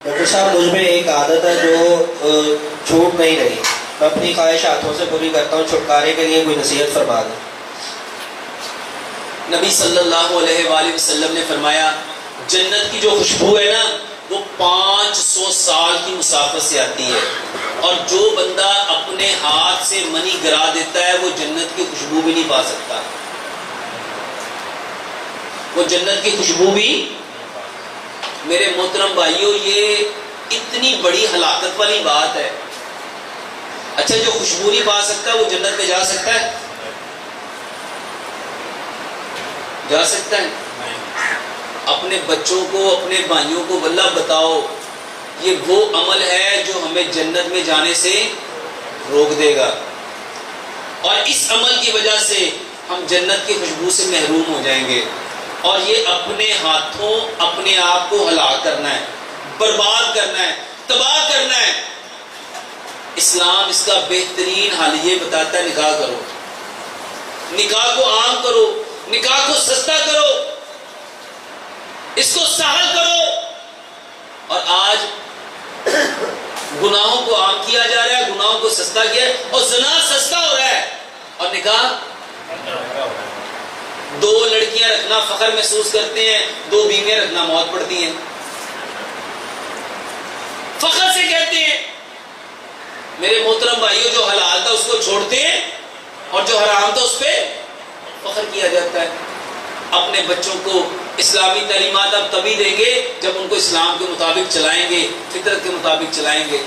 Doctor साहब, मुझ में एक आदत है जो छूट नहीं रही। मैं अपनी ख्वाहिश हाथों से पूरी करता हूँ। छुटकारे के लिए कोई नसीहत फरमा दें। नबी सल्लल्लाहु अलैहि वसल्लम ने फरमाया, जन्नत की जो खुशबू है ना, वो 500 साल की मुसाफत से आती है। और जो बंदा अपने हाथ से मनी गिरा देता है, वो जन्नत की खुशबू भी नहीं पा सकता। वो जन्नत की खुशबू भी, मेरे मोहतरम भाइयों, ये इतनी बड़ी हलाकत वाली बात है। अच्छा, जो खुशबू नहीं पा सकता वो जन्नत में जा सकता है? जा सकता है? अपने बच्चों को, अपने भाइयों को वल्लाह बताओ, ये वो अमल है जो हमें जन्नत में जाने से रोक देगा, और इस अमल की वजह से हम जन्नत की खुशबू से महरूम हो जाएंगे। और ये अपने हाथों अपने आप को हलाक करना है, बर्बाद करना है, तबाह करना है। इस्लाम इसका बेहतरीन हल ये बताता है, निकाह करो, निकाह को आम करो, निकाह को सस्ता करो, इसको सहल करो। और आज गुनाहों को आम किया जा रहा है, गुनाहों को सस्ता किया, और ज़िना सस्ता हो रहा है और निकाह। 2 लड़कियां रखना फख्र महसूस करते हैं, 2 बीवियां रखना मौत पड़ती है। फख्र से कहते हैं। मेरे मोहतरम भाइयों, जो हलाल था उसको छोड़ते हैं और जो हराम था उस पर फख्र किया जाता है। अपने बच्चों को इस्लामी तालीमात अब तभी देंगे जब उनको इस्लाम के मुताबिक चलाएंगे, फितरत के मुताबिक चलाएंगे।